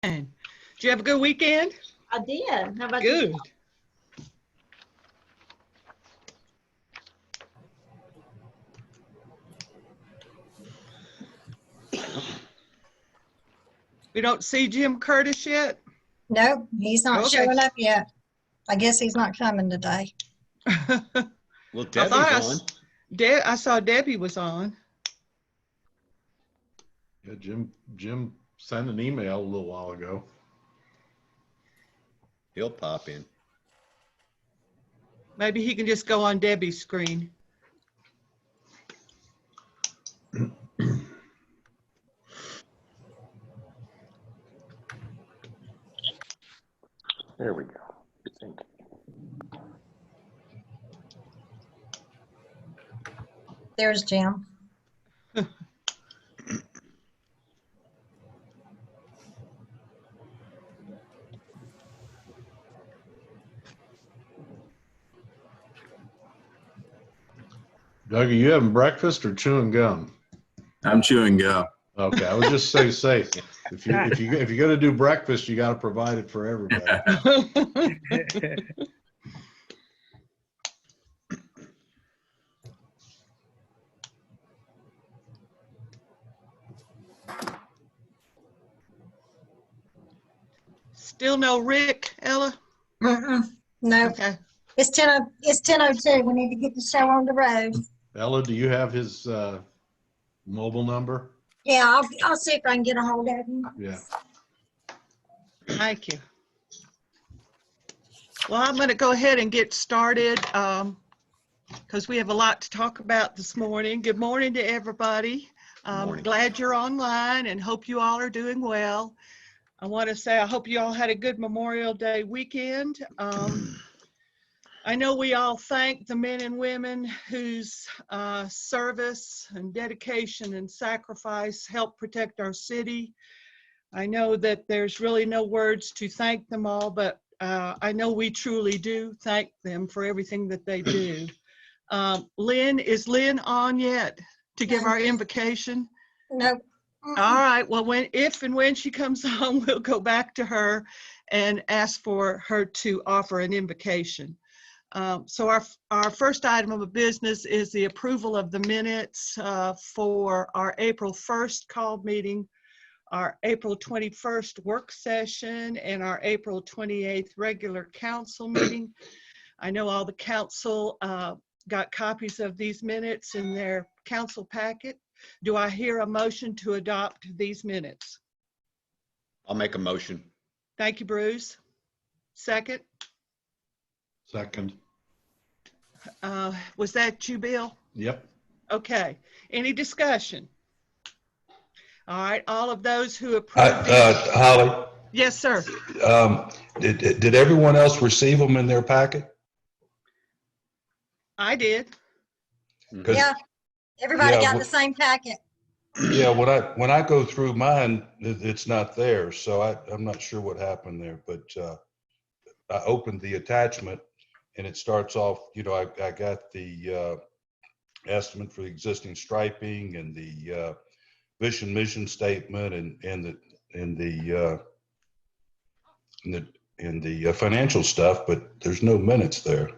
Did you have a good weekend? I did. How about you? Good. We don't see Jim Curtis yet? Nope, he's not Okay. showing up yet. I guess he's not coming today. Well, I thought Debbie's on. I saw Debbie was on. Yeah, Jim sent an email a little while ago. He'll pop in. Maybe he can just go on Debbie's screen. There we go. Thank you. There's Jim. Doug, are you having breakfast or chewing gum? I'm chewing gum. Okay, I was just say safe. If you're gonna do breakfast, you got to provide it for everybody. Still no Rick, Ella? No, Okay. it's 10:02. We need to get the show on the road. Ella, do you have his mobile number? Yeah, I'll see if I can get a hold of him. Yeah. Thank you. Well, I'm going to go ahead and get started because we have a lot to talk about this morning. Good morning to everybody. Morning. Glad you're online and hope you all are doing well. I want to say I hope you all had a good Memorial Day weekend. I know we all thank the men and women whose service and dedication and sacrifice help protect our city. I know that there's really no words to thank them all, but I know we truly do thank them for everything that they do. Lynn, is Lynn on yet to give our invocation? Nope. All right, well, if and when she comes on, we'll go back to her and ask for her to offer an invocation. So our first item of business is the approval of the minutes for our April 1st called meeting, our April 21st work session, and our April 28th regular council meeting. I know all the council got copies of these minutes in their council packet. Do I hear a motion to adopt these minutes? I'll make a motion. Thank you, Bruce. Second? Second. Was that you, Bill? Yep. Okay. Any discussion? All right. All of those who approved it. Holly, Yes, sir. did everyone else receive them in their packet? I did. 'Cause- Yeah, everybody Yeah, got well- the same packet. Yeah, when I go through mine, it's not there, so I'm not sure what happened there, but I opened the attachment and it starts off, I got the estimate for the existing striping and the vision mission statement and the financial stuff, but there's no minutes there.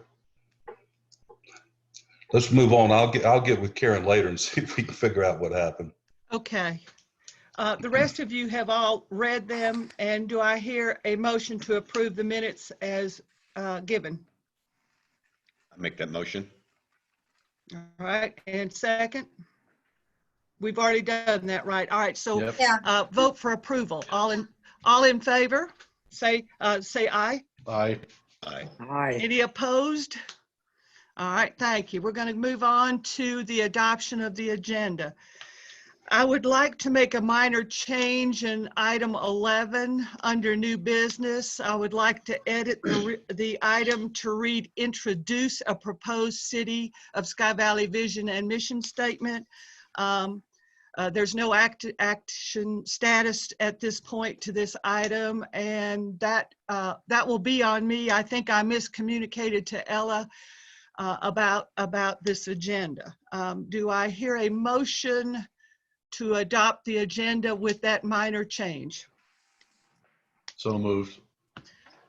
Let's move on. I'll get with Karen later and see if we can figure out what happened. Okay. The rest of you have all read them, and do I hear a motion to approve the minutes as given? I'll make that motion. All right. And second? We've already done that, right? All right. So Yep. Yeah, vote for approval. All in favor? Say aye. Aye. Aye. Hi. Any opposed? All right, thank you. We're going to move on to the adoption of the agenda. I would like to make a minor change in item 11 under new business. I would like to edit the item to read, introduce a proposed City of Sky Valley vision and mission statement. There's no action status at this point to this item, and that will be on me. I think I miscommunicated to Ella about this agenda. Do I hear a motion to adopt the agenda with that minor change? So moved.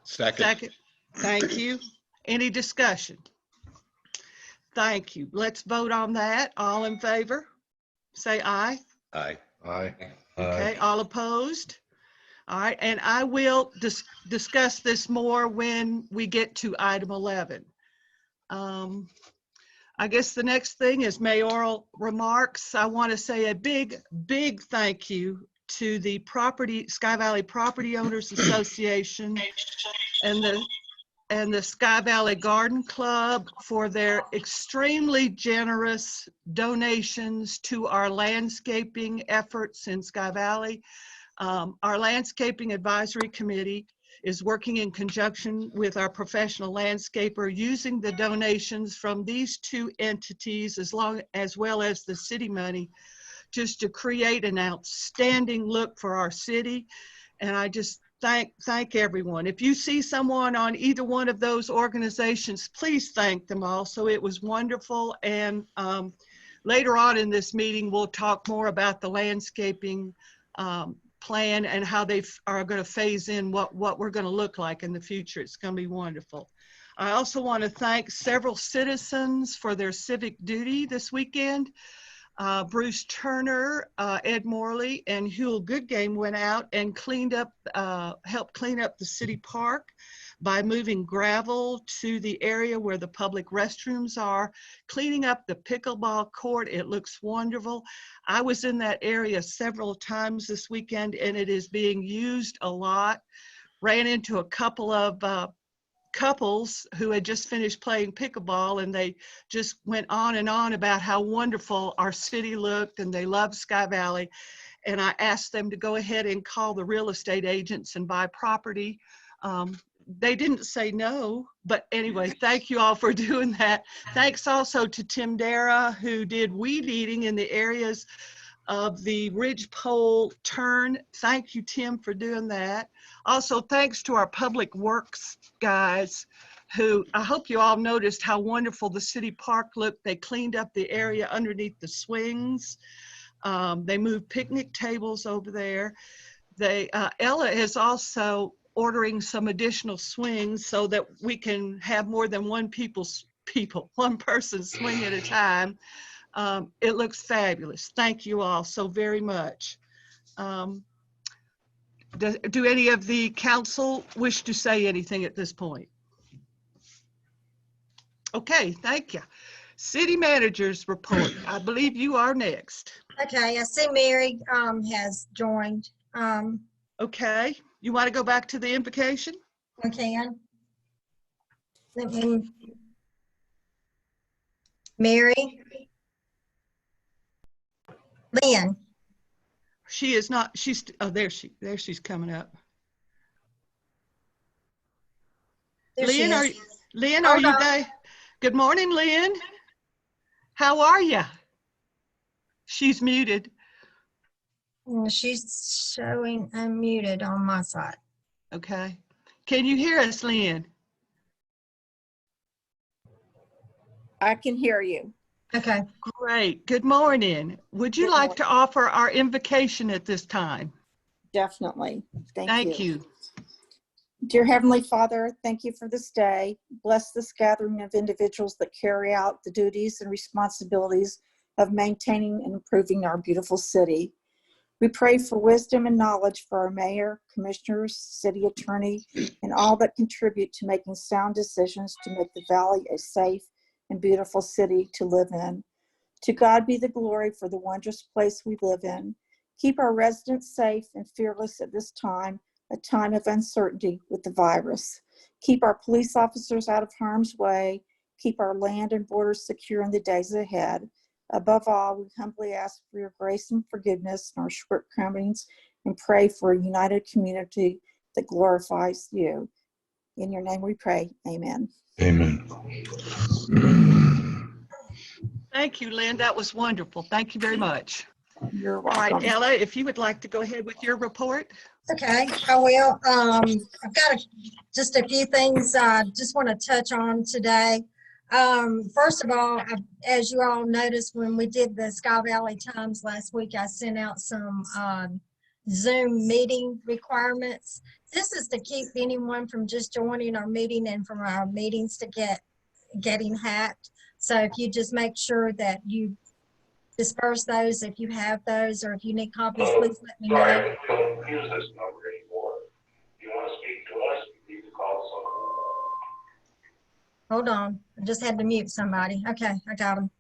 Second. Second. Thank you. Any discussion? Thank you. Let's vote on that. All in favor? Say aye. Aye. Aye. Okay, all opposed? All right, and I will discuss this more when we get to item 11. I guess the next thing is mayoral remarks. I want to say a big thank you to the Sky Valley Property Owners Association and the Sky Valley Garden Club for their extremely generous donations to our landscaping efforts in Sky Valley. Our Landscaping Advisory Committee is working in conjunction with our professional landscaper, using the donations from these two entities as well as the city money, just to create an outstanding look for our city. And I just thank everyone. If you see someone on either one of those organizations, please thank them all. So it was wonderful. And later on in this meeting, we'll talk more about the landscaping plan and how they are going to phase in what we're going to look like in the future. It's going to be wonderful. I also want to thank several citizens for their civic duty this weekend. Bruce Turner, Ed Morley, and Huel Goodgame went out and helped clean up the city park by moving gravel to the area where the public restrooms are, cleaning up the pickleball court. It looks wonderful. I was in that area several times this weekend, and it is being used a lot. Ran into a couple of couples who had just finished playing pickleball, and they just went on and on about how wonderful our city looked, and they love Sky Valley. And I asked them to go ahead and call the real estate agents and buy property. They didn't say no, but anyway, thank you all for doing that. Thanks also to Tim Dara, who did weed eating in the areas of the Ridgepole turn. Thank you, Tim, for doing that. Also, thanks to our public works guys, who I hope you all noticed how wonderful the city park looked. They cleaned up the area underneath the swings. They moved picnic tables over there. Ella is also ordering some additional swings so that we can have more than one person swing at a time. It looks fabulous. Thank you all so very much. Do any of the council wish to say anything at this point? Okay, thank you. City managers report. I believe you are next. Okay, I see Mary has joined. Okay, you want to go back to the invocation? I can. Let me. Mary. Lynn. She is not, oh, there she's coming up. There she Lynn, is. Lynn, are Hold you on. there? Good morning, Lynn. How are you? She's muted. She's showing unmuted on my side. Okay. Can you hear us, Lynn? I can hear you. Okay. Great. Good morning. Would you Good like to offer our invocation at this time? Definitely. Thank you. Dear Heavenly Father, thank you for this day. Bless this gathering of individuals that carry out the duties and responsibilities of maintaining and improving our beautiful city. We pray for wisdom and knowledge for our mayor, commissioners, city attorney, and all that contribute to making sound decisions to make the valley a safe and beautiful city to live in. To God be the glory for the wondrous place we live in. Keep our residents safe and fearless at this time, a time of uncertainty with the virus. Keep our police officers out of harm's way. Keep our land and borders secure in the days ahead. Above all, we humbly ask for your grace and forgiveness in our shortcomings and pray for a united community that glorifies you. In your name we pray, amen. Amen. Thank you, Lynn. That was wonderful. Thank you very much. You're All right, welcome. Ella, if you would like to go ahead with your report. Okay, I will. I've got just a few things I just want to touch on today. First of all, as you all noticed when we did the Sky Valley Times last week, I sent out some Zoom meeting requirements. This is to keep anyone from just joining our meeting and from our meetings to getting hacked. So if you just make sure that you disperse those, if you have those, or if you need copies, please let me know. Sorry, don't use this number anymore. If you want to speak to us, you need to call someone. Hold on, I just had to mute somebody. Okay, I got them.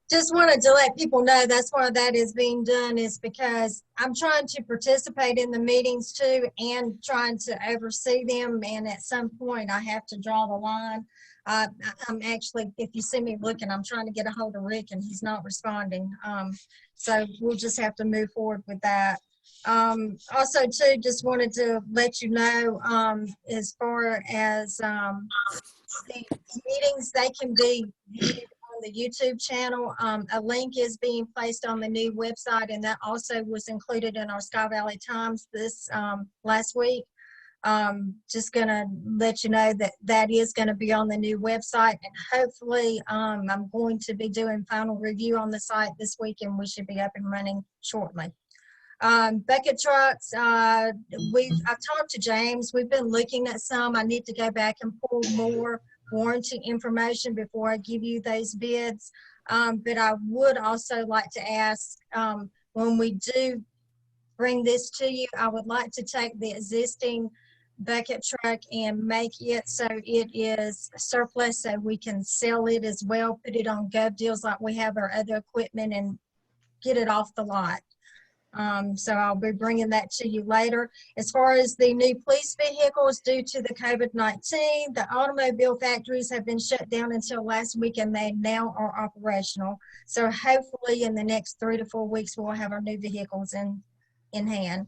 Just wanted to let people know that's why that is being done, is because I'm trying to participate in the meetings too and trying to oversee them. And at some point I have to draw the line. I'm actually, if you see me looking, I'm trying to get a hold of Rick and he's not responding. So we'll just have to move forward with that. Also too, just wanted to let you know, as far as the meetings, they can be viewed on the YouTube channel. A link is being placed on the new website, and that also was included in our Sky Valley Times this last week. Just gonna let you know that that is gonna be on the new website, and hopefully I'm going to be doing final review on the site this week, and we should be up and running shortly. Bucket trucks, I've talked to James. We've been looking at some. I need to go back and pull more warranty information before I give you those bids. But I would also like to ask, when we do bring this to you, I would like to take the existing bucket truck and make it so it is surplus, so we can sell it as well, put it on Gov Deals like we have our other equipment, and get it off the lot. So I'll be bringing that to you later. As far as the new police vehicles, due to the COVID-19, the automobile factories have been shut down until last week, and they now are operational. So hopefully in the next 3 to 4 weeks, we'll have our new vehicles in hand.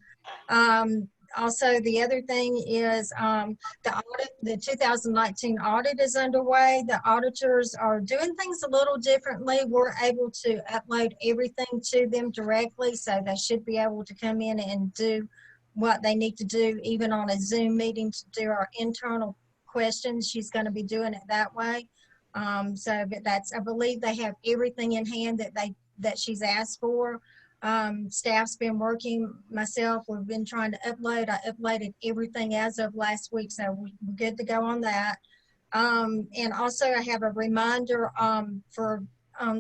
Also, the other thing is the 2019 audit is underway. The auditors are doing things a little differently. We're able to upload everything to them directly, so they should be able to come in and do what they need to do, even on a Zoom meeting, to do our internal questions. She's going to be doing it that way. But that's, I believe they have everything in hand that she's asked for. Staff's been working, myself, we've been trying to upload. I uploaded everything as of last week, so we're good to go on that. And also I have a reminder for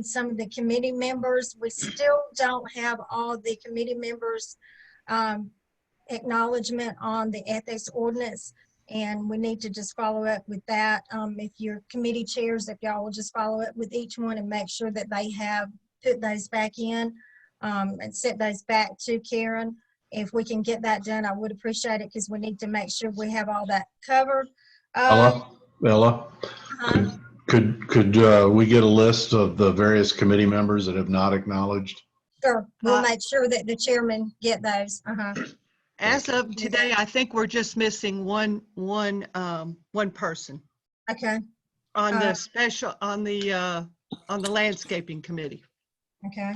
some of the committee members. We still don't have all the committee members acknowledgement on the ethics ordinance, and we need to just follow up with that. If your committee chairs, if y'all will just follow up with each one and make sure that they have put those back in. And sent those back to Karen. If we can get that done, I would appreciate it, because we need to make sure we have all that covered. Ella, could we get a list of the various committee members that have not acknowledged? Sure, we'll make sure that the chairman get those. As of today, I think we're just missing one person Okay. on the special, on the landscaping committee. Okay.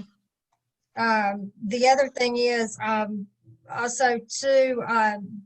The other thing is, also too,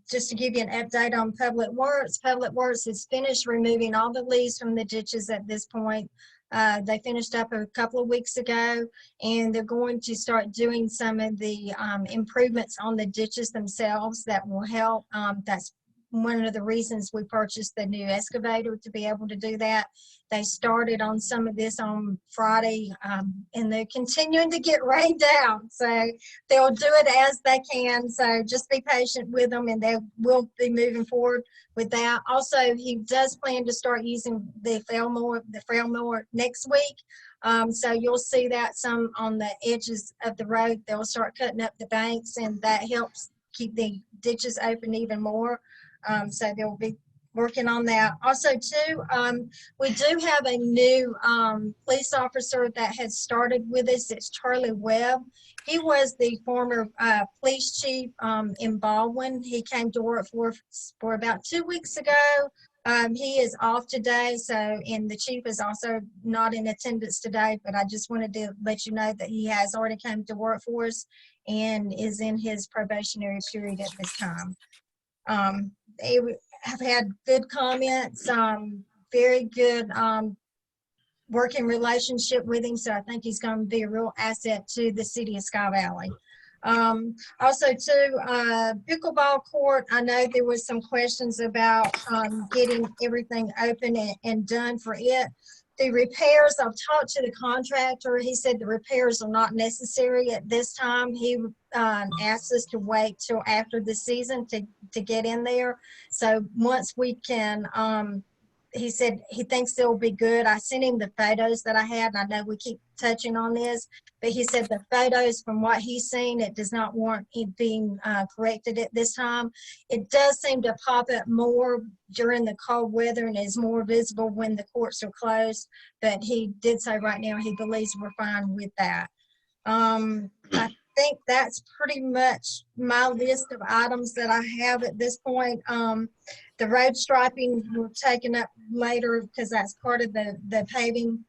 just to give you an update on Public Works. Public Works is finished removing all the leaves from the ditches at this point. They finished up a couple of weeks ago, and they're going to start doing some of the improvements on the ditches themselves that will help. That's one of the reasons we purchased the new excavator, to be able to do that. They started on some of this on Friday, and they're continuing to get rained down. So they'll do it as they can. So just be patient with them, and they will be moving forward with that. Also, he does plan to start using the frail mower next week. So you'll see that some on the edges of the road. They'll start cutting up the banks, and that helps keep the ditches open even more. So they'll be working on that. Also too, we do have a new police officer that has started with us. It's Charlie Webb. He was the former police chief in Baldwin. He came to work for about 2 weeks ago. He is off today, and the chief is also not in attendance today, but I just wanted to let you know that he has already come to work for us and is in his probationary period at this time. They have had good comments, very good working relationship with him, so I think he's going to be a real asset to the city of Sky Valley. Also too, pickleball court, I know there was some questions about, getting everything open and done for it. The repairs, I've talked to the contractor. He said the repairs are not necessary at this time. He, asked us to wait till after the season to get in there. So once we can, he said he thinks they'll be good. I sent him the photos that I had, and I know we keep touching on this, but he said the photos from what he's seen, it does not warrant it being corrected at this time. It does seem to pop up more during the cold weather and is more visible when the courts are closed, but he did say right now he believes we're fine with that. I think that's pretty much my list of items that I have at this point. The road striping we're taking up later because that's part of the paving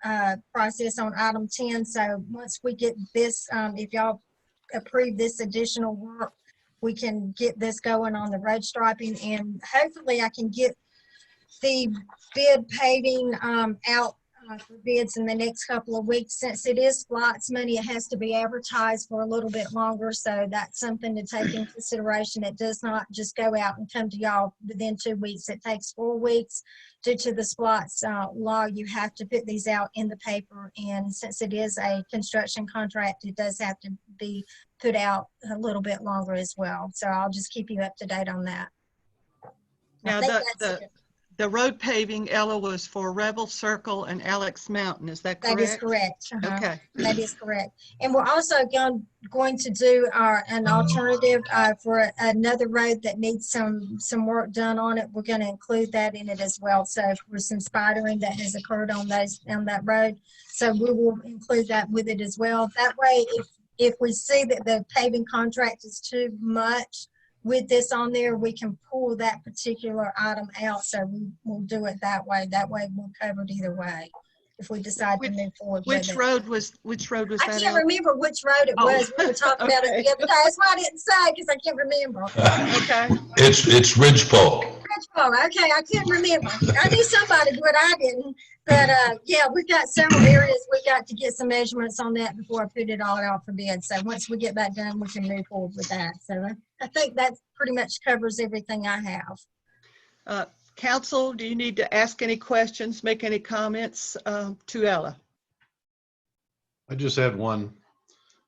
process on item 10. So once we get this, if y'all approve this additional work, we can get this going on the road striping, and hopefully I can get the bid paving out for bids in the next couple of weeks. Since it is SPLOST money, it has to be advertised for a little bit longer, so that's something to take into consideration. It does not just go out and come to y'all within 2 weeks. It takes 4 weeks. Due to the SPLOST law, you have to put these out in the paper, and since it is a construction contract, it does have to be put out a little bit longer as well. So I'll just keep you up to date on that. Now, the road paving, Ella, was for Rebel Circle and Alex Mountain. Is that correct? That is correct. Okay. That is correct. And we're also going to do an alternative for another road that needs some work done on it. We're going to include that in it as well. So for some spidering that has occurred on that road, so we will include that with it as well. That way, if we see that the paving contract is too much with this on there, we can pull that particular item out. So we'll do it that way. That way we're covered either way if we decide to move forward with it. Which road was I that? can't remember which road it was. We were talking about it the other day. That's why I didn't say, because I can't remember. Okay. It's Ridgepole. Ridgepole. Okay, I can't remember. I knew somebody, but I didn't. But yeah, we've got several areas we got to get some measurements on that before I put it all out for bid. So once we get that done, we can move forward with that. So I think that pretty much covers everything I have. Council, do you need to ask any questions, make any comments to Ella? I just had one.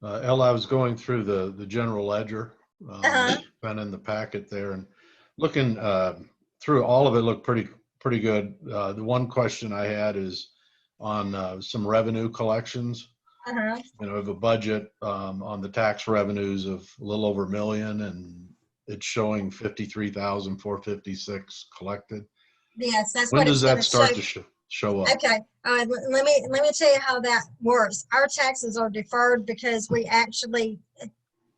Ella, I was going through the general ledger, been in the packet there, and looking through all of it looked pretty good. The one question I had is on some revenue collections. You know, we have a budget on the tax revenues of a little over $1 million, and it's showing 53,456 collected. Yes, that's When what does it's that start gonna to show up? Okay, let me tell you how that works. Our taxes are deferred because we actually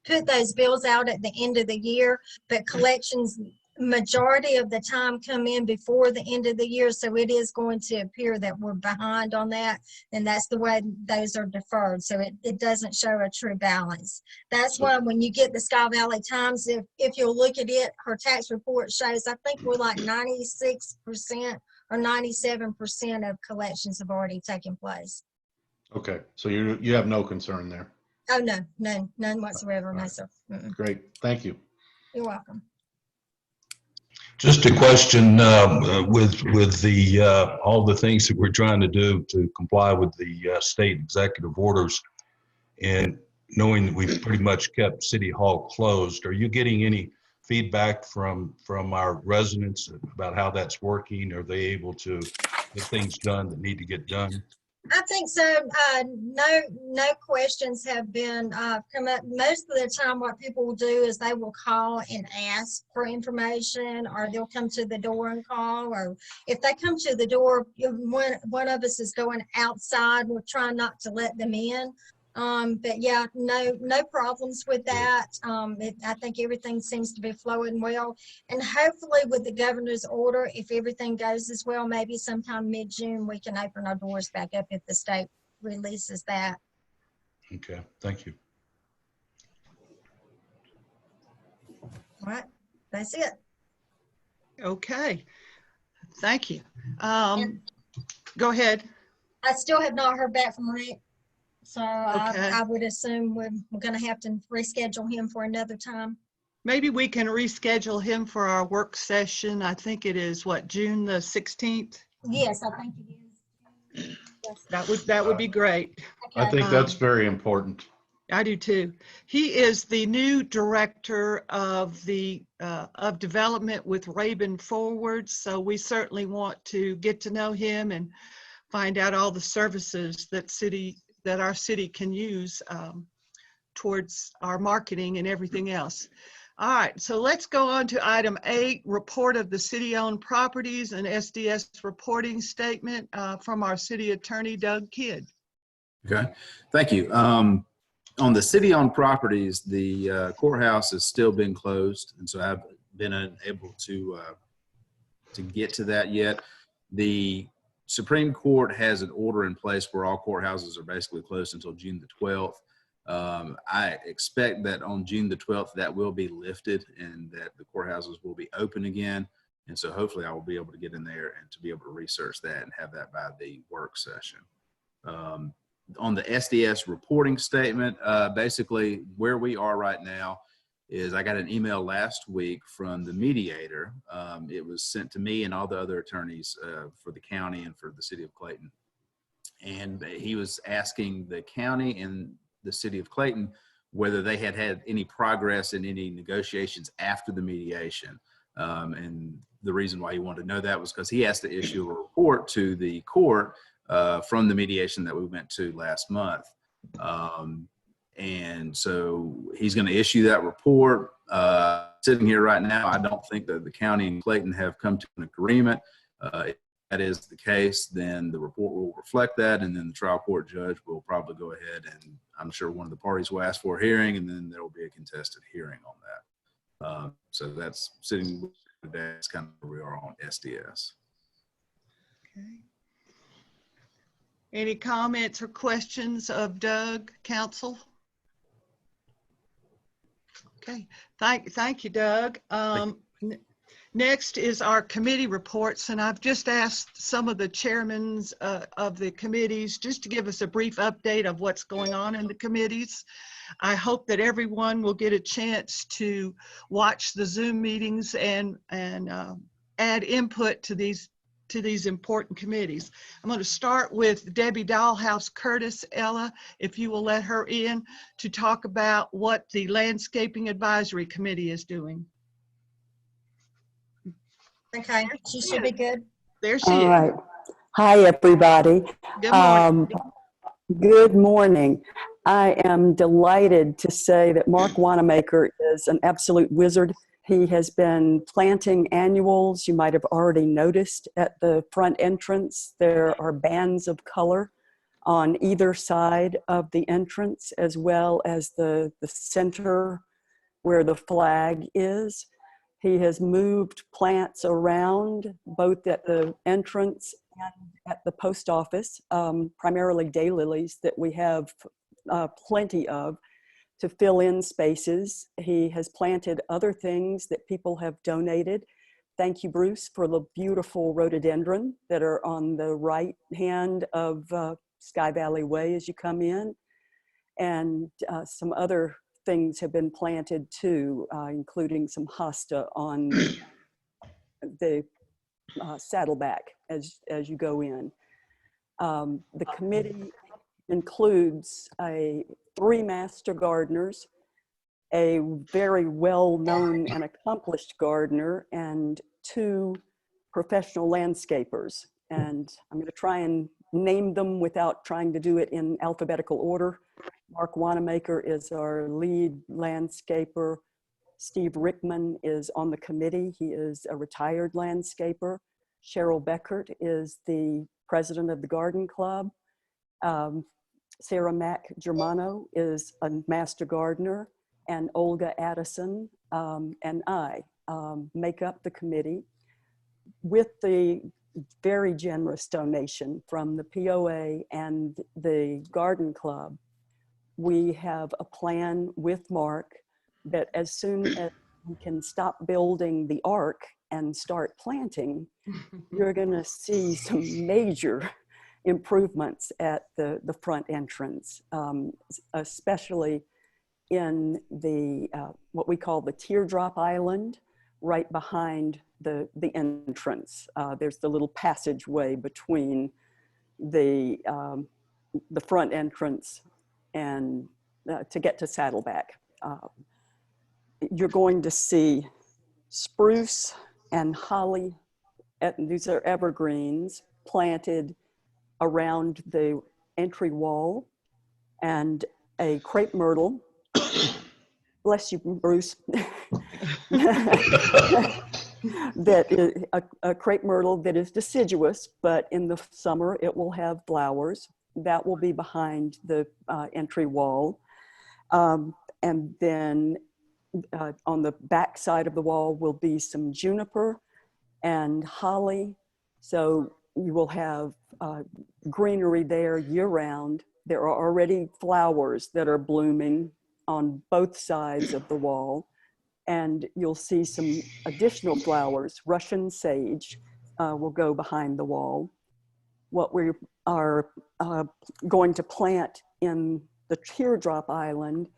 put those bills out at the end of the year, but collections majority of the time come in before the end of the year, so it is going to appear that we're behind on that, and that's the way those are deferred, so it doesn't show a true balance. That's why when you get the Sky Valley Times, if you'll look at it, her tax report shows, I think we're like 96% or 97% of collections have already taken place. Okay, so you have no concern there. Oh, no, none whatsoever, no, sir. Great, thank you. You're welcome. Just a question with the all the things that we're trying to do to comply with the state executive orders, and knowing that we've pretty much kept City Hall closed, are you getting any feedback from our residents about how that's working? Are they able to get things done that need to get done? I think so. No questions have been come up. Most of the time what people will do is they will call and ask for information, or they'll come to the door and call, or if they come to the door, one of us is going outside. We're trying not to let them in. But yeah, no problems with that. I think everything seems to be flowing well, and hopefully with the governor's order, if everything goes as well, maybe sometime mid-June we can open our doors back up if the state releases that. Okay, thank you. All right, that's it. Okay, thank you. Go ahead. I still have not heard back from Rick. So Okay. I would assume we're going to have to reschedule him for another time. Maybe we can reschedule him for our work session. I think it is what, June the 16th? Yes, I think it is. Yes. That would be great. I Okay. think that's very important. I do too. He is the new director of of development with Rabin Forward. So we certainly want to get to know him and find out all the services that our city can use towards our marketing and everything else. All right, so let's go on to item 8, report of the city-owned properties and SDS reporting statement from our city attorney, Doug Kidd. Okay, thank you. On the city-owned properties, the courthouse has still been closed, and so I've been unable to get to that yet. The Supreme Court has an order in place where all courthouses are basically closed until June the 12th. I expect that on June the 12th, that will be lifted and that the courthouses will be open again. And so hopefully I will be able to get in there and to be able to research that and have that by the work session. On the SDS reporting statement, basically where we are right now is I got an email last week from the mediator. It was sent to me and all the other attorneys for the county and for the city of Clayton. And he was asking the county and the city of Clayton whether they had had any progress in any negotiations after the mediation. And the reason why he wanted to know that was because he has to issue a report to the court from the mediation that we went to last month. And so he's going to issue that report. Sitting here right now, I don't think that the county and Clayton have come to an agreement. If that is the case, then the report will reflect that, and then the trial court judge will probably go ahead and I'm sure one of the parties will ask for a hearing, and then there will be a contested hearing on that. So that's sitting today. That's kind of where we are on SDS. Okay. Any comments or questions of Doug, council? Okay, thank you, Doug. Next is our committee reports, and I've just asked some of the chairmen of the committees just to give us a brief update of what's going on in the committees. I hope that everyone will get a chance to watch the Zoom meetings and add input to these important committees. I'm going to start with Debbie Dahlhaus Curtis. Ella, if you will let her in to talk about what the Landscaping Advisory Committee is doing. Okay, she should be good. There she All is. right. Hi, everybody. Good morning. Good morning. I am delighted to say that Mark Wanamaker is an absolute wizard. He has been planting annuals. You might have already noticed at the front entrance, there are bands of color on either side of the entrance, as well as the center where the flag is. He has moved plants around both at the entrance and at the post office, primarily daylilies that we have plenty of to fill in spaces. He has planted other things that people have donated. Thank you, Bruce, for the beautiful rhododendron that are on the right hand of Sky Valley Way as you come in. And some other things have been planted too, including some hosta on the saddleback as you go in. The committee includes 3 master gardeners, a very well-known and accomplished gardener, and 2 professional landscapers. And I'm going to try and name them without trying to do it in alphabetical order. Mark Wanamaker is our lead landscaper. Steve Rickman is on the committee. He is a retired landscaper. Cheryl Beckert is the president of the Garden Club. Sarah Mack Germano is a master gardener, and Olga Addison and I make up the committee with the very generous donation from the POA and the Garden Club. We have a plan with Mark that as soon as we can stop building the ark and start planting, you're going to see some major improvements at the front entrance, especially in the what we call the teardrop island, right behind the entrance. There's the little passageway between the front entrance and to get to Saddleback. You're going to see spruce and holly, these are evergreens, planted around the entry wall, and a crepe myrtle. Bless you, Bruce. That is a crepe myrtle that is deciduous, but in the summer it will have flowers. That will be behind the entry wall. And then on the back side of the wall will be some juniper and holly. So you will have greenery there year round. There are already flowers that are blooming on both sides of the wall. And you'll see some additional flowers. Russian sage will go behind the wall. What we are going to plant in the teardrop island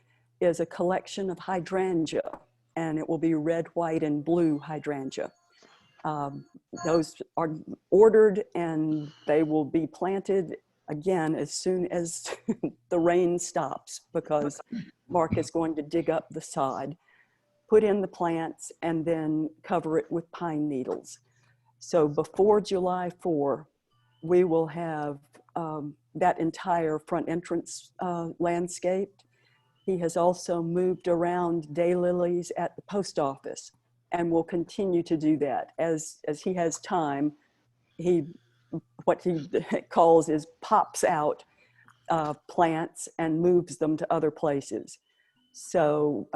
is a collection of hydrangea, and it will be red, white, and blue hydrangea. Those are ordered, and they will be planted again as soon as the rain stops, because Mark is going to dig up the sod, put in the plants, and then cover it with pine needles. So before July 4, we will have that entire front entrance landscaped. He has also moved around daylilies at the post office and will continue to do that as he has time. What he calls is pops out plants and moves them to other places. So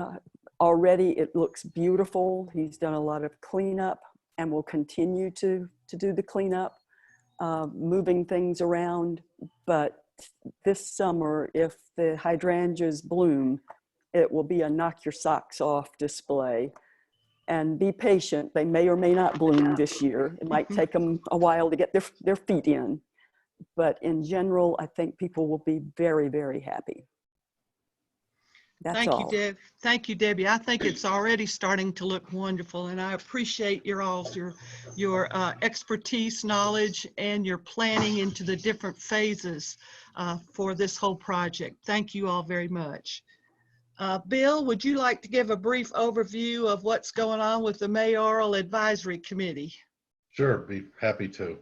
already it looks beautiful. He's done a lot of cleanup and will continue to do the cleanup, moving things around. But this summer, if the hydrangeas bloom, it will be a knock your socks off display. And be patient. They may or may not bloom this year. It might take them a while to get their feet in. But in general, I think people will be very, very happy. That's all. Thank you, Debbie. I think it's already starting to look wonderful, and I appreciate your expertise, knowledge, and your planning into the different phases for this whole project. Thank you all very much. Bill, would you like to give a brief overview of what's going on with the Mayoral Advisory Committee? Sure, be happy to.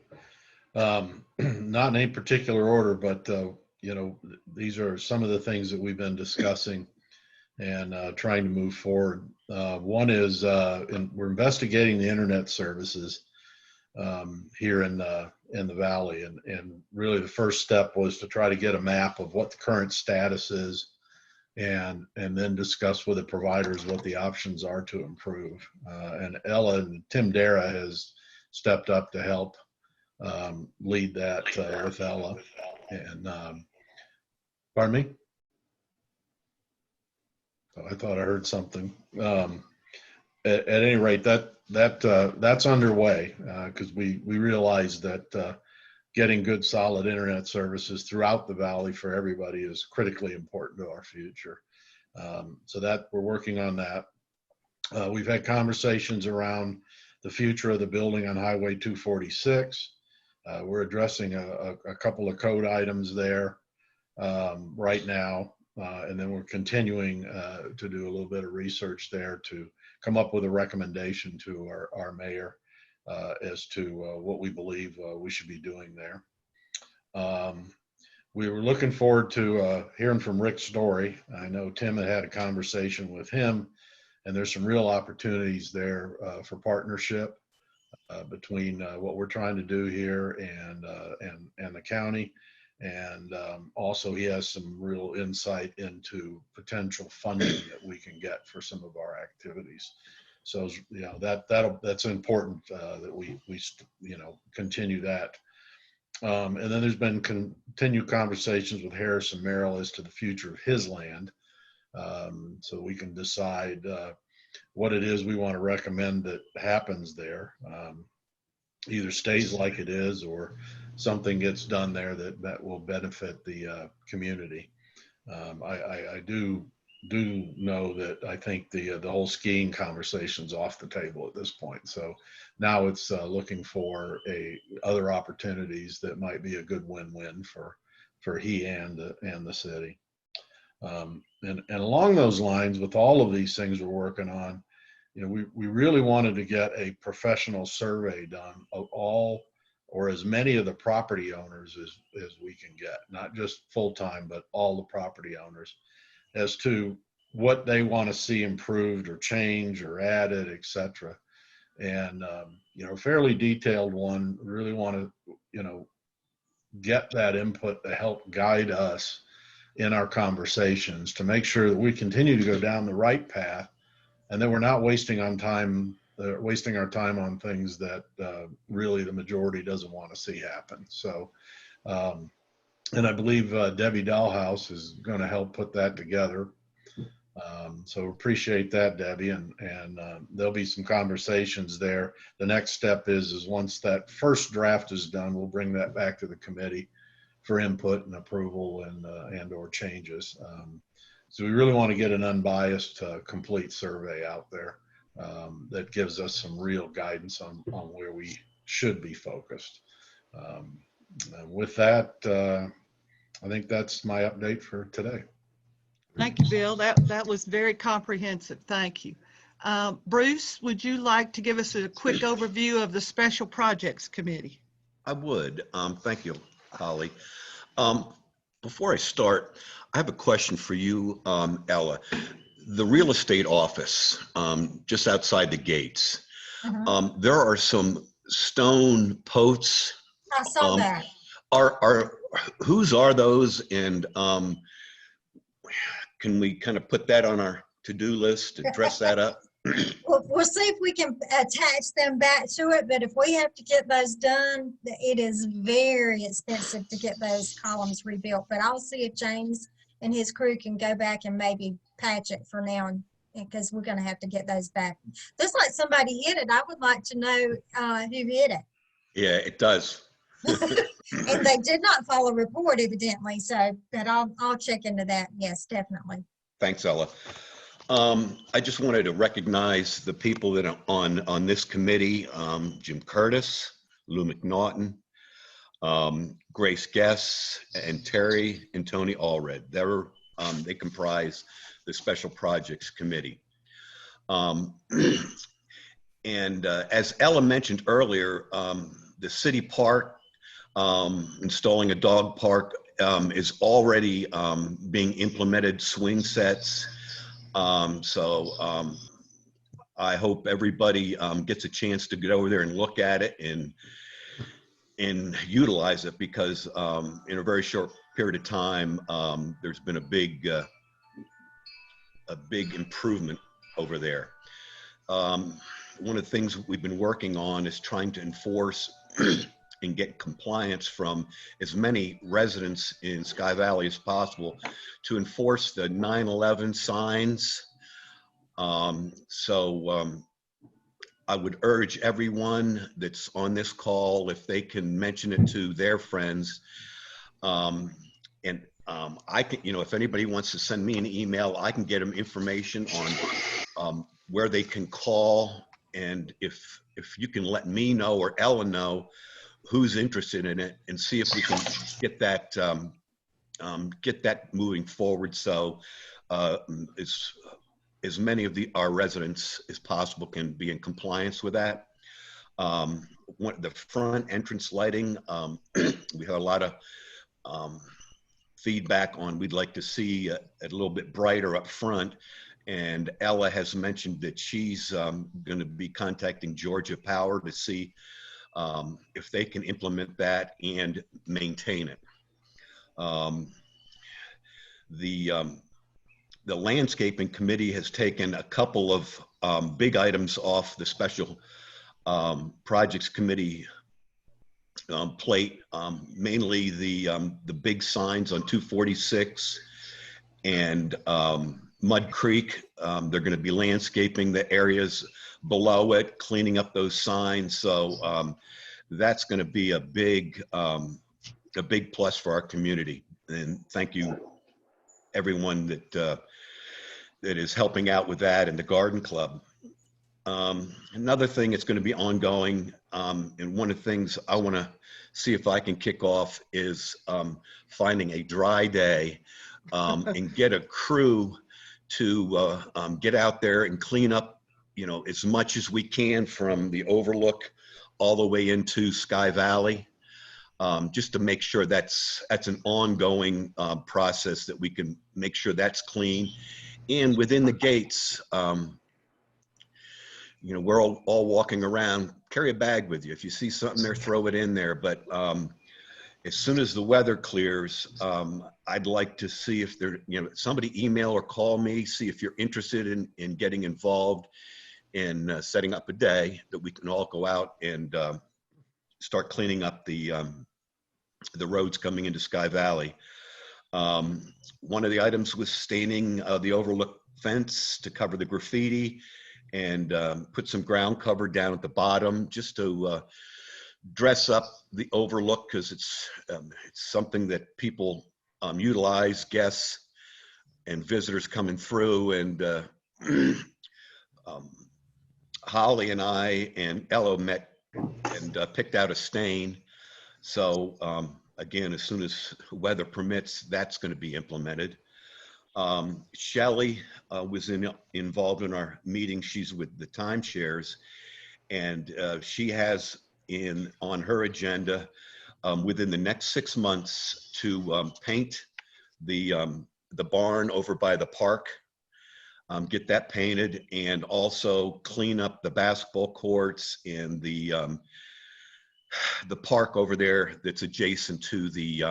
Not in any particular order, but you know, these are some of the things that we've been discussing and trying to move forward. One is we're investigating the internet services here in the Valley, and really the first step was to try to get a map of what the current status is, and then discuss with the providers what the options are to improve. And Ella and Tim Dara has stepped up to help lead that with Ella. And pardon me? Oh, I thought I heard something. At any rate, that's underway because we realize that getting good, solid internet services throughout the Valley for everybody is critically important to our future. So that we're working on that. We've had conversations around the future of the building on Highway 246. We're addressing a couple of code items there right now. And then we're continuing to do a little bit of research there to come up with a recommendation to our mayor as to what we believe we should be doing there. We were looking forward to hearing from Rick Story. I know Tim had a conversation with him, and there's some real opportunities there for partnership between what we're trying to do here and the county. And also he has some real insight into potential funding that we can get for some of our activities. So, you know, that's important that we you know, continue that. And then there's been continued conversations with Harris and Merrill as to the future of his land. So we can decide what it is we want to recommend that happens there. either stays like it is or something gets done there that will benefit the community. I do know that I think the whole skiing conversation's off the table at this point. So now it's looking for other opportunities that might be a good win-win for he and the city. And along those lines, with all of these things we're working on, we really wanted to get a professional survey done of all or as many of the property owners as we can get, not just full-time, but all the property owners, as to what they want to see improved or changed or added, et cetera. And, a fairly detailed one. Really want to, get that input to help guide us in our conversations to make sure that we continue to go down the right path and that we're not wasting our time on things that really the majority doesn't want to see happen. So, and I believe Debbie Dahlhaus is going to help put that together. So appreciate that, Debbie, and there'll be some conversations there. The next step is once that first draft is done, we'll bring that back to the committee for input and approval and or changes. So we really want to get an unbiased, complete survey out there that gives us some real guidance on where we should be focused. With that, I think that's my update for today. Thank you, Bill. That was very comprehensive. Thank you. Bruce, would you like to give us a quick overview of the Special Projects Committee? I would. Thank you, Holly. Before I start, I have a question for you, Ella. The real estate office, just outside the gates, there are some stone posts. I saw that. Whose are those? And can we kind of put that on our to-do list to dress that up? We'll see if we can attach them back to it, but if we have to get those done, it is very expensive to get those columns rebuilt. But I'll see if James and his crew can go back and maybe patch it for now, because we're going to have to get those back. Looks like somebody hit it. I would like to know who hit it. Yeah, it does. And they did not file a report, evidently. So, but I'll check into that. Yes, definitely. Thanks, Ella. I just wanted to recognize the people that are on this committee: Jim Curtis, Lou McNaughton, Grace Guess, and Terry and Tony Allred. They comprise the Special Projects Committee. And as Ella mentioned earlier, the city park, installing a dog park, is already being implemented, swing sets. So I hope everybody gets a chance to get over there and look at it and utilize it, because in a very short period of time, there's been a big improvement over there. One of the things we've been working on is trying to enforce and get compliance from as many residents in Sky Valley as possible to enforce the 9/11 signs. I would urge everyone that's on this call, if they can mention it to their friends. I can, if anybody wants to send me an email, I can get them information on where they can call. And if you can let me know or Ella know who's interested in it, and see if we can get that moving forward, so as many of our residents as possible can be in compliance with that. The front entrance lighting, we have a lot of feedback on. We'd like to see a little bit brighter up front. And Ella has mentioned that she's going to be contacting Georgia Power to see if they can implement that and maintain it. The landscaping committee has taken a couple of big items off the special projects committee plate, mainly the big signs on 246 and Mud Creek. They're going to be landscaping the areas below it, cleaning up those signs. So that's going to be a big plus for our community. And thank you, everyone that is helping out with that, and the Garden Club. Another thing that's going to be ongoing, and one of the things I want to see if I can kick off is finding a dry day and get a crew to get out there and clean up, you know, as much as we can from the overlook all the way into Sky Valley, just to make sure that's an ongoing process, that we can make sure that's clean. And within the gates, you know, we're all walking around, carry a bag with you. If you see something there, throw it in there. But as soon as the weather clears, I'd like to see if there, you know, somebody email or call me, see if you're interested in getting involved in setting up a day that we can all go out and start cleaning up the roads coming into Sky Valley. One of the items was staining the overlook fence to cover the graffiti, and put some ground cover down at the bottom just to dress up the overlook, because it's something that people utilize, guests and visitors coming through. And Holly and I and Ello met and picked out a stain. So again, as soon as weather permits, that's going to be implemented. Shelley was involved in our meeting. She's with the timeshares, and she has on her agenda within the next 6 months to paint the barn over by the park, get that painted, and also clean up the basketball courts and the park over there that's adjacent to the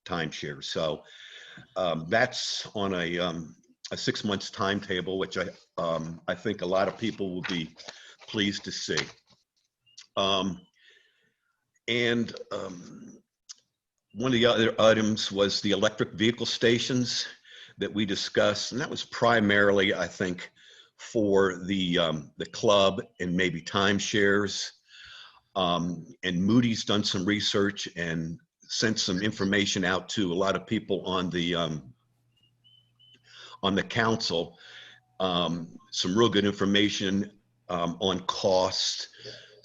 timeshare. So that's on a 6 months timetable, which I think a lot of people will be pleased to see. And one of the other items was the electric vehicle stations that we discussed, and that was primarily, I think, for the club and maybe timeshares. And Moody's done some research and sent some information out to a lot of people on the council, some real good information on cost.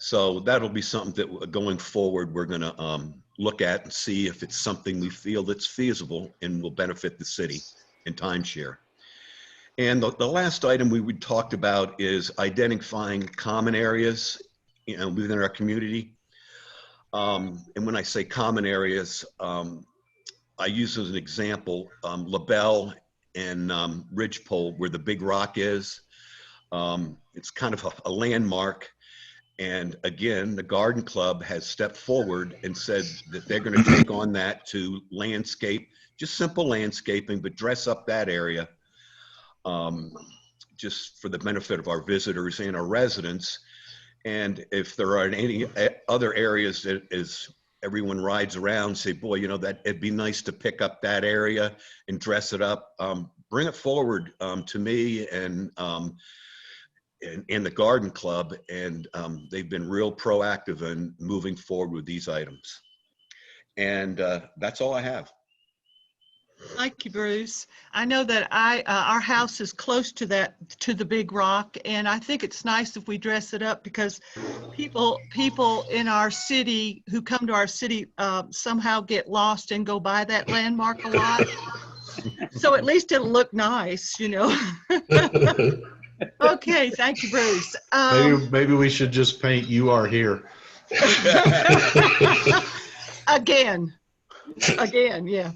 So that'll be something that going forward we're going to look at and see if it's something we feel that's feasible and will benefit the city and timeshare. And the last item we talked about is identifying common areas, you know, within our community. And when I say common areas, I use as an example LaBelle and Ridgepole, where the big rock is. It's kind of a landmark. And again, the Garden Club has stepped forward and said that they're going to take on that to landscape, just simple landscaping, but dress up that area just for the benefit of our visitors and our residents. And if there are any other areas that as everyone rides around, say, boy, you know, that it'd be nice to pick up that area and dress it up, bring it forward to me and the Garden Club. And they've been real proactive in moving forward with these items. And that's all I have. Thank you, Bruce. I know that our house is close to the big rock, and I think it's nice if we dress it up, because people in our city who come to our city somehow get lost and go by that landmark a lot. So at least it'll look nice, you know. Okay, thank you, Bruce. Maybe we should just paint "You Are Here." Again, yeah.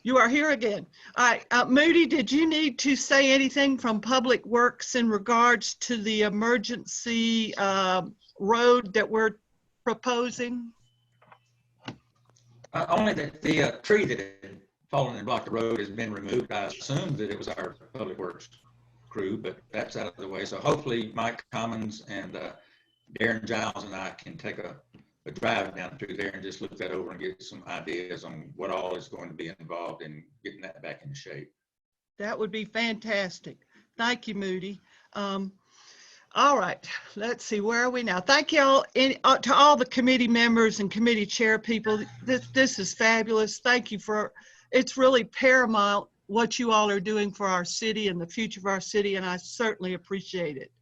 You are here again. All right, Moody, did you need to say anything from Public Works in regards to the emergency road that we're proposing? Only that the tree that had fallen and blocked the road has been removed. I assumed that it was our Public Works crew, but that's out of the way. So hopefully Mike Commons and Darren Giles and I can take a drive down through there and just look that over and get some ideas on what all is going to be involved in getting that back in shape. That would be fantastic. Thank you, Moody. All right, let's see, where are we now? Thank you all, to all the committee members and committee chair people. This is fabulous. Thank you for, it's really paramount what you all are doing for our city and the future of our city, and I certainly appreciate it.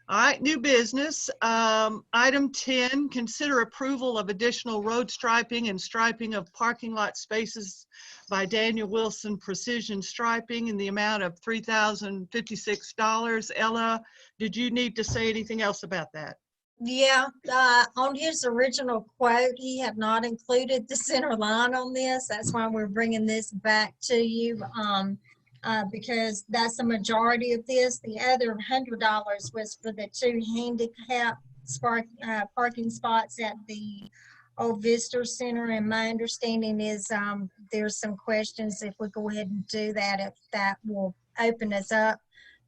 All right, new business. Item 10, consider approval of additional road striping and striping of parking lot spaces by Daniel Wilson Precision Striping in the amount of $3,056. Ella, did you need to say anything else about that? Yeah, on his original quote, he had not included the center line on this. That's why we're bringing this back to you. Because that's the majority of this. The other $100 was for the 2 handicap parking spots at the Old Visitor Center. And my understanding is there's some questions if we go ahead and do that, if that will open us up.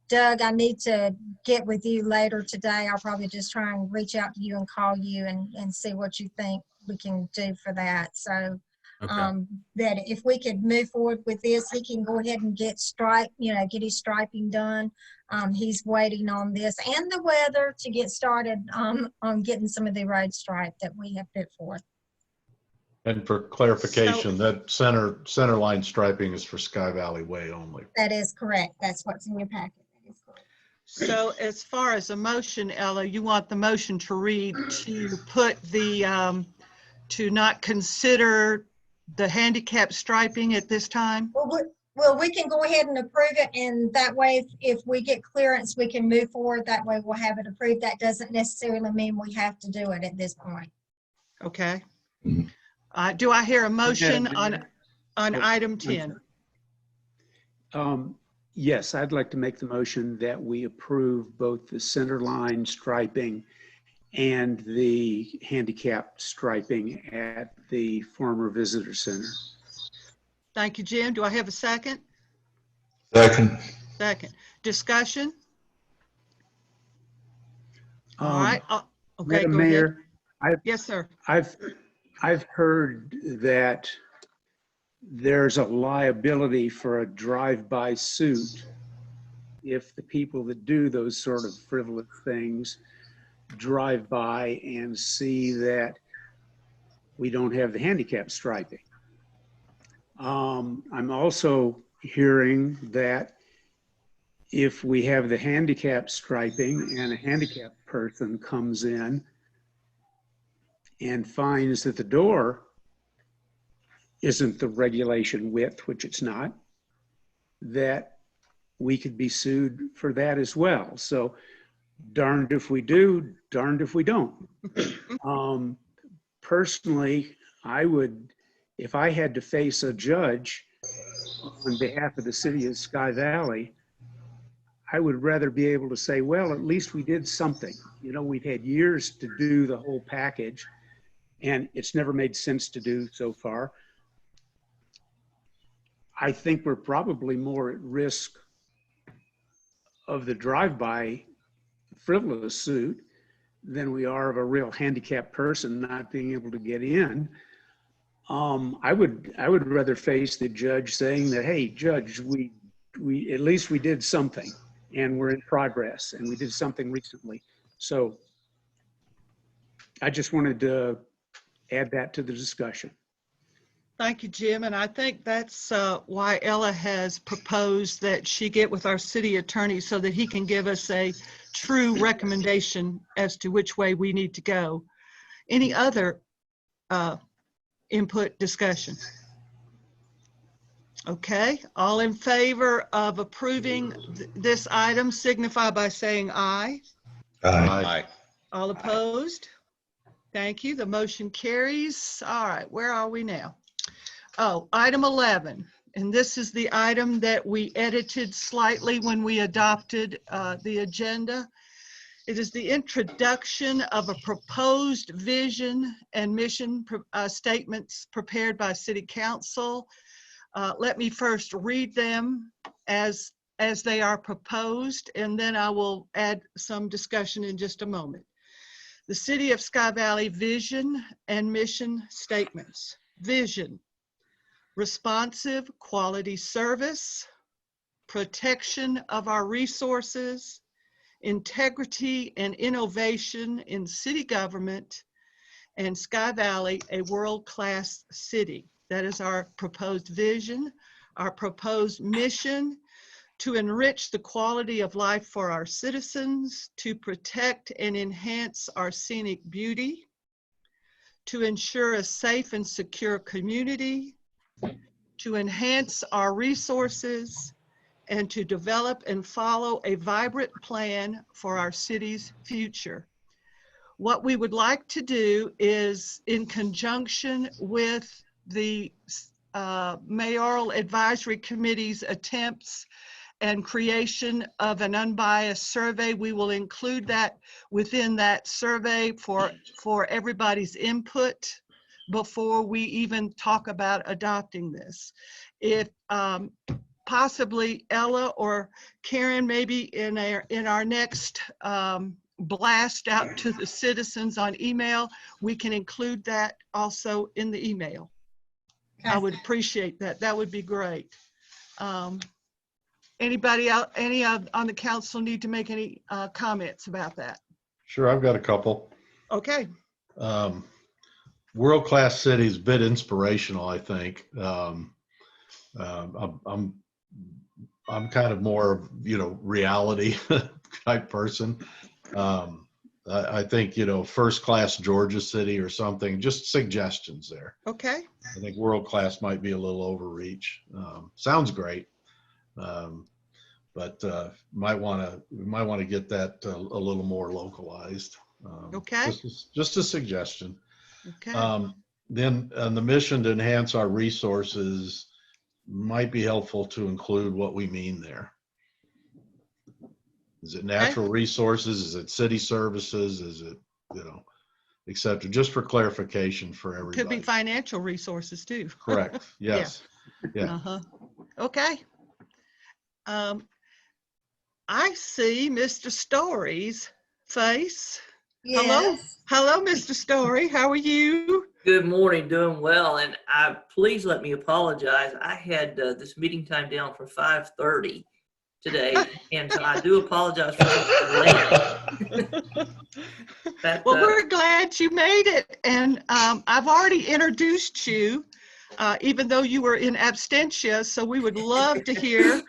Doug, I need to get with you later today. I'll probably just try and reach out to you and call you and see what you think we can do for that. So Okay. that if we could move forward with this, he can go ahead and get get his striping done. He's waiting on this and the weather to get started on getting some of the road stripe that we have put forth. And for clarification, that center line striping is for Sky Valley Way only. That is correct. That's what's in your packet. That is correct. So as far as a motion, Ella, you want the motion to read to put the, to not consider the handicap striping at this time? Well, we can go ahead and approve it, and that way, if we get clearance, we can move forward. That way, we'll have it approved. That doesn't necessarily mean we have to do it at this point. Okay. Do I hear a motion on item 10? Yes, I'd like to make the motion that we approve both the center line striping and the handicap striping at the former visitor center. Thank you, Jim. Do I have a second? Second. Second. Discussion? All right. Okay, Madam go ahead. Mayor, Yes, sir. I've heard that there's a liability for a drive-by suit if the people that do those sort of frivolous things drive by and see that we don't have the handicap striping. I'm also hearing that if we have the handicap striping and a handicapped person comes in and finds that the door isn't the regulation width, which it's not, that we could be sued for that as well. So darned if we do, darned if we don't. Personally, I would, if I had to face a judge on behalf of the city of Sky Valley, I would rather be able to say, well, at least we did something. You know, we've had years to do the whole package, and it's never made sense to do so far. I think we're probably more at risk of the drive-by frivolous suit than we are of a real handicapped person not being able to get in. I would rather face the judge saying that, hey, judge, we at least we did something and we're in progress and we did something recently. So I just wanted to add that to the discussion. Thank you, Jim. And I think that's why Ella has proposed that she get with our city attorney so that he can give us a true recommendation as to which way we need to go. Any other input, discussion? Okay, all in favor of approving this item signify by saying aye. Aye. All opposed? Thank you. The motion carries. All right, where are we now? Oh, item 11, and this is the item that we edited slightly when we adopted the agenda. It is the introduction of a proposed vision and mission statements prepared by City Council. Let me first read them as they are proposed, and then I will add some discussion in just a moment. The City of Sky Valley vision and mission statements. Vision: responsive quality service, protection of our resources, integrity and innovation in city government, and Sky Valley a world-class city. That is our proposed vision, our proposed mission, to enrich the quality of life for our citizens, to protect and enhance our scenic beauty, to ensure a safe and secure community, to enhance our resources, and to develop and follow a vibrant plan for our city's future. What we would like to do is, in conjunction with the Mayoral Advisory Committee's attempts and creation of an unbiased survey, we will include that within that survey for everybody's input before we even talk about adopting this. If possibly Ella or Karen, maybe in our next blast out to the citizens on email, we can include that also in the email. I would appreciate that. That would be great. Anybody else, on the council need to make any comments about that? Sure, I've got a couple. Okay. World-class city is a bit inspirational, I think. I'm kind of more of, reality type person. I think, first-class Georgia city or something, just suggestions there. Okay. I think world-class might be a little overreach. Sounds great. But might want to get that a little more localized. Okay. Just a suggestion. Okay. Then the mission to enhance our resources might be helpful to include what we mean there. Is it natural resources? Is it city services? Is it, et cetera? Just for clarification for everybody. Could be financial resources too. Correct. Yes. Yeah. Uh-huh. Okay. I see Mr. Story's face. Yes. Hello, Mr. Story. How are you? Good morning, doing well. And please let me apologize. I had this meeting time down for 5:30 today, and so I do apologize for being late. Well, we're glad you made it, and I've already introduced you, even though you were in absentia. So we would love to hear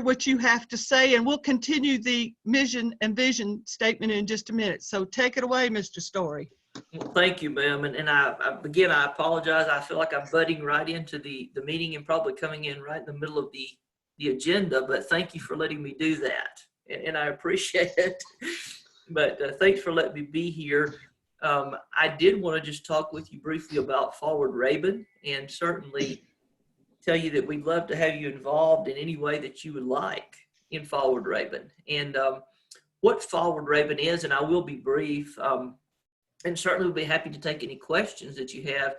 what you have to say, and we'll continue the mission and vision statement in just a minute. So take it away, Mr. Story. Well, thank you, ma'am. And I apologize. I feel like I'm butting right into the meeting and probably coming in right in the middle of the agenda, but thank you for letting me do that. And I appreciate it. But thanks for letting me be here. I did want to just talk with you briefly about Forward Rabun, and certainly tell you that we'd love to have you involved in any way that you would like in Forward Rabun. And what Forward Rabun is, and I will be brief, and certainly we'll be happy to take any questions that you have.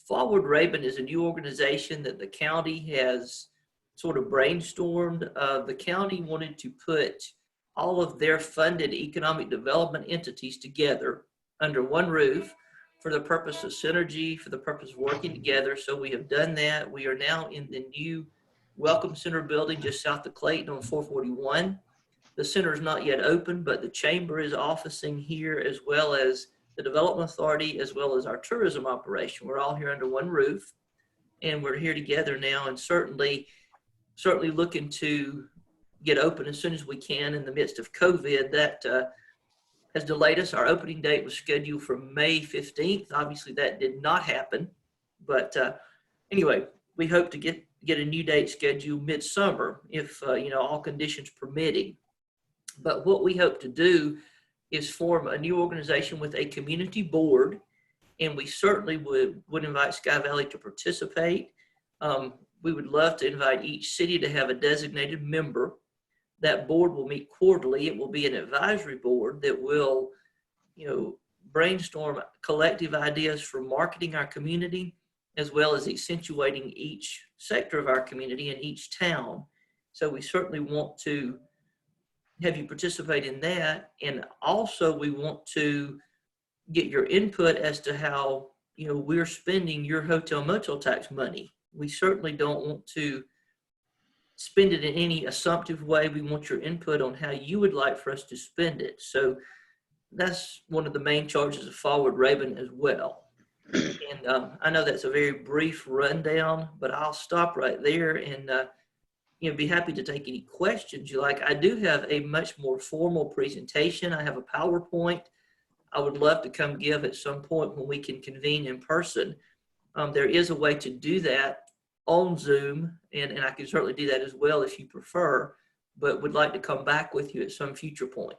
Forward Rabun is a new organization that the county has sort of brainstormed. The county wanted to put all of their funded economic development entities together under one roof for the purpose of synergy, for the purpose of working together. So we have done that. We are now in the new Welcome Center building just south of Clayton on 441. The center is not yet open, but the chamber is officing here, as well as the Development Authority, as well as our tourism operation. We're all here under one roof, and we're here together now, and certainly looking to get open as soon as we can in the midst of COVID. That has delayed us. Our opening date was scheduled for May 15th. Obviously, that did not happen. But anyway, we hope to get a new date scheduled midsummer if, all conditions permitting. But what we hope to do is form a new organization with a community board, and we certainly would invite Sky Valley to participate. We would love to invite each city to have a designated member. That board will meet quarterly. It will be an advisory board that will, brainstorm collective ideas for marketing our community, as well as accentuating each sector of our community in each town. So we certainly want to have you participate in that. And also we want to get your input as to how, we're spending your hotel motel tax money. We certainly don't want to spend it in any assumptive way. We want your input on how you would like for us to spend it. So that's one of the main charges of Forward Raven as well. And I know that's a very brief rundown, but I'll stop right there and be happy to take any questions you like. I do have a much more formal presentation. I have a PowerPoint I would love to come give at some point when we can convene in person. There is a way to do that on Zoom, and I can certainly do that as well if you prefer, but would like to come back with you at some future point.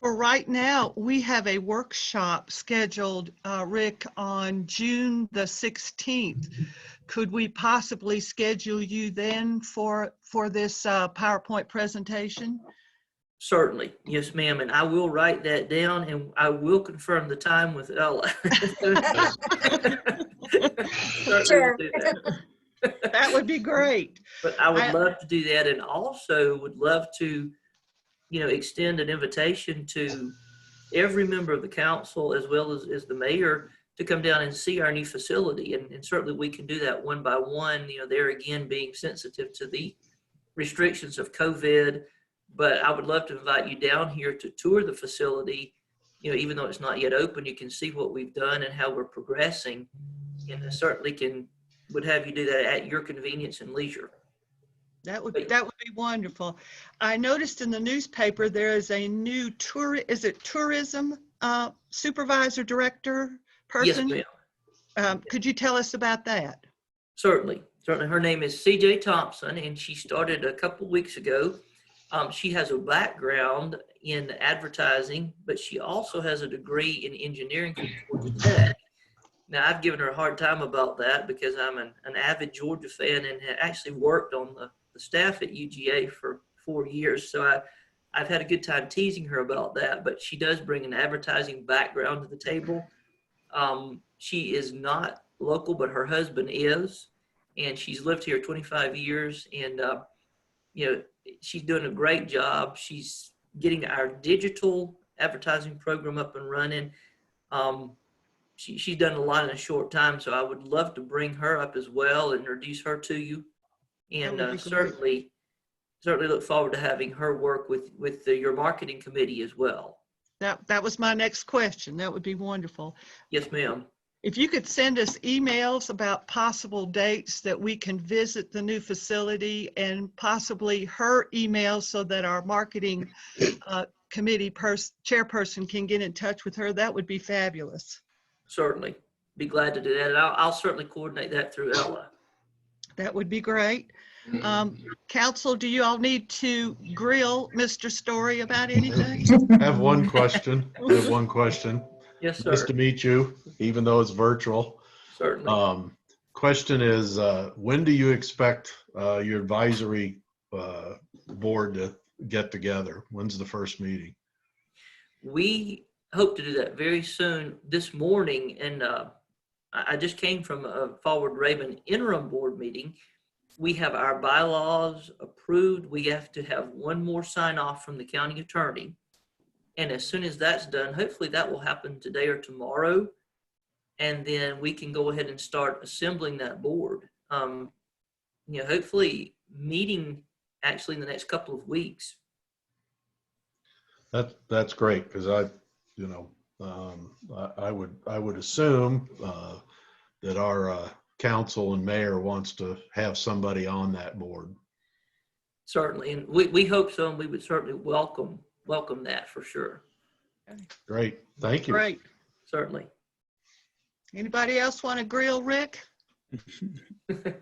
For right now, we have a workshop scheduled, Rick, on June the 16th. Could we possibly schedule you then for this PowerPoint presentation? Certainly. Yes, ma'am. And I will write that down and I will confirm the time with Ella. Sure. That would be great. But I would love to do that, and also would love to, extend an invitation to every member of the council as well as the mayor to come down and see our new facility. And certainly we can do that one by one, there again being sensitive to the restrictions of COVID. But I would love to invite you down here to tour the facility. Even though it's not yet open, you can see what we've done and how we're progressing. And I certainly would have you do that at your convenience and leisure. That would be wonderful. I noticed in the newspaper there is a new tourism supervisor director person? Yes, ma'am. Could you tell us about that? Certainly. Her name is CJ Thompson, and she started a couple weeks ago. She has a background in advertising, but she also has a degree in engineering from Georgia Tech. Now, I've given her a hard time about that because I'm an avid Georgia fan and had actually worked on the staff at UGA for 4 years. So I've had a good time teasing her about that, but she does bring an advertising background to the table. She is not local, but her husband is, and she's lived here 25 years. And, she's doing a great job. She's getting our digital advertising program up and running. She's done a lot in a short time, so I would love to bring her up as well and introduce her to you. And certainly look forward to having her work with your marketing committee as well. That was my next question. That would be wonderful. Yes, ma'am. If you could send us emails about possible dates that we can visit the new facility, and possibly her email so that our marketing committee chairperson can get in touch with her, that would be fabulous. Certainly. Be glad to do that. And I'll certainly coordinate that through Ella. That would be great. Council, do you all need to grill Mr. Story about anything? I have one question. Yes, sir. Nice to meet you, even though it's virtual. Certainly. Question is, when do you expect your advisory board to get together? When's the first meeting? We hope to do that very soon. This morning, and I just came from a Forward Raven interim board meeting. We have our bylaws approved. We have to have one more sign off from the county attorney. And as soon as that's done, hopefully that will happen today or tomorrow. And then we can go ahead and start assembling that board. Hopefully meeting actually in the next couple of weeks. That's great, because I would assume that our council and mayor wants to have somebody on that board. Certainly, and we hope so, and we would certainly welcome that for sure. Great, thank you. Great. Certainly. Anybody else want to grill Rick? Well,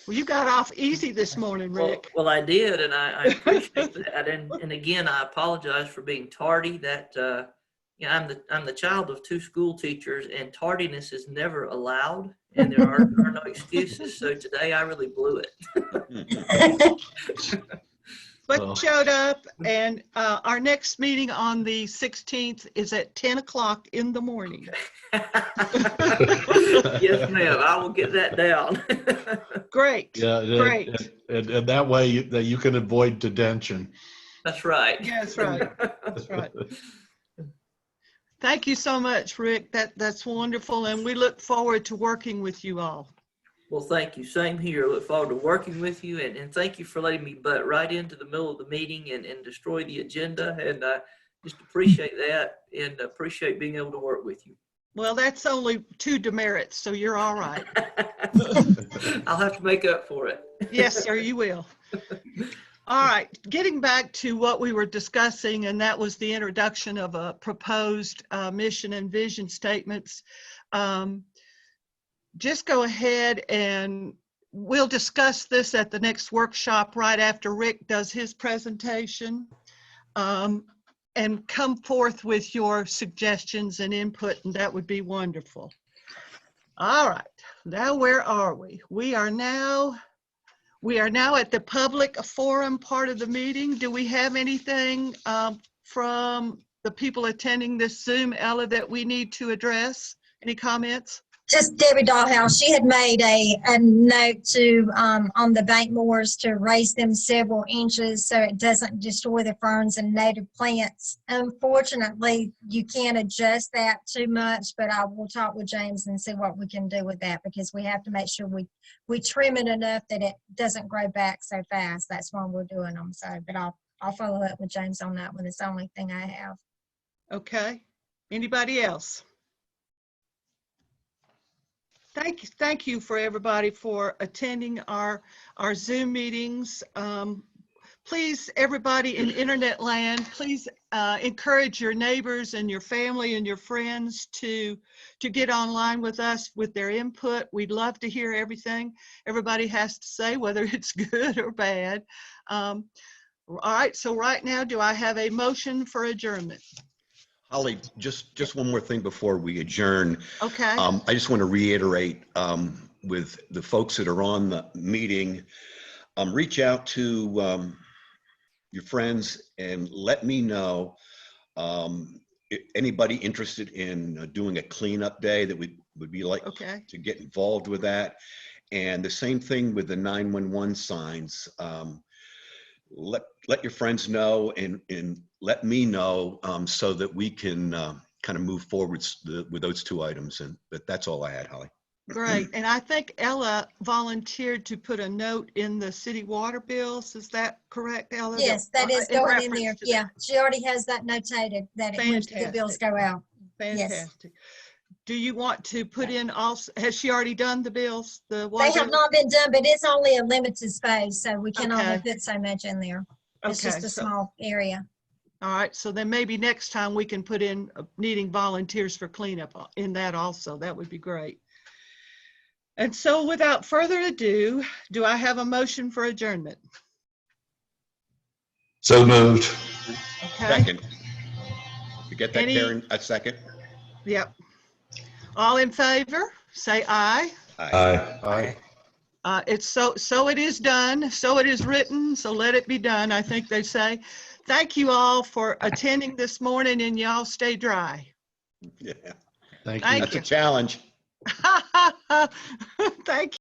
you got off easy this morning, Rick. Well, I did, and I appreciate that. And again, I apologize for being tardy. That I'm the child of 2 school teachers, and tardiness is never allowed, and there are no excuses. So today I really blew it. But you showed up, and our next meeting on the 16th is at 10 o'clock in the morning. Yes, ma'am. I will get that down. Great. Yeah, great. And that way you can avoid detention. That's right. Yeah, that's right. That's right. Thank you so much, Rick. That's wonderful, and we look forward to working with you all. Well, thank you. Same here. Look forward to working with you, and thank you for letting me butt right into the middle of the meeting and destroy the agenda. And I just appreciate that and appreciate being able to work with you. Well, that's only 2 demerits, so you're all right. I'll have to make up for it. Yes, sir, you will. All right, getting back to what we were discussing, and that was the introduction of a proposed mission and vision statements. Just go ahead and we'll discuss this at the next workshop right after Rick does his presentation. And come forth with your suggestions and input, and that would be wonderful. All right, now where are we? We are now at the public forum part of the meeting. Do we have anything from the people attending this Zoom, Ella, that we need to address? Any comments? Just Debbie Dollhouse, she had made a note to, on the bank moors to raise them several inches so it doesn't destroy the ferns and native plants. Unfortunately, you can't adjust that too much, but I will talk with James and see what we can do with that, because we have to make sure we trim it enough that it doesn't grow back so fast. That's why we're doing them. So, but I'll follow up with James on that one. It's the only thing I have. Okay. Anybody else? Thank you for everybody for attending our Zoom meetings. Please, everybody in internet land, please encourage your neighbors and your family and your friends to get online with us with their input. We'd love to hear everything everybody has to say, whether it's good or bad. All right, so right now, do I have a motion for adjournment? Holly, just one more thing before we adjourn. Okay. I just want to reiterate with the folks that are on the meeting, reach out to your friends and let me know anybody interested in doing a cleanup day that would be like to get involved with that. And the same thing with the 911 signs. Let your friends know and let me know so that we can kind of move forward with those 2 items. But that's all I had, Holly. Great. And I think Ella volunteered to put a note in the city water bills. Is that correct, Ella? Yes, that is going in there. reference to Yeah, she already has that notated that when the bills go out. Fantastic. Do you want to put in also, has she already done the bills? The They water have bill? not been done, but it's only a limited space, so we can only Okay. put so much in there. It's just a so- small area. All right, so then maybe next time we can put in needing volunteers for cleanup in that also. That would be great. And so without further ado, do I have a motion for adjournment? So moved. Okay. Second. You get that, Any- Karen? A second? Yep. All in favor, say aye. Aye. It's so it is done, so it is written, so let it be done, I think they say. Thank you all for attending this morning, and y'all stay dry. Yeah. Thank you. Thank That's a challenge. Thank you.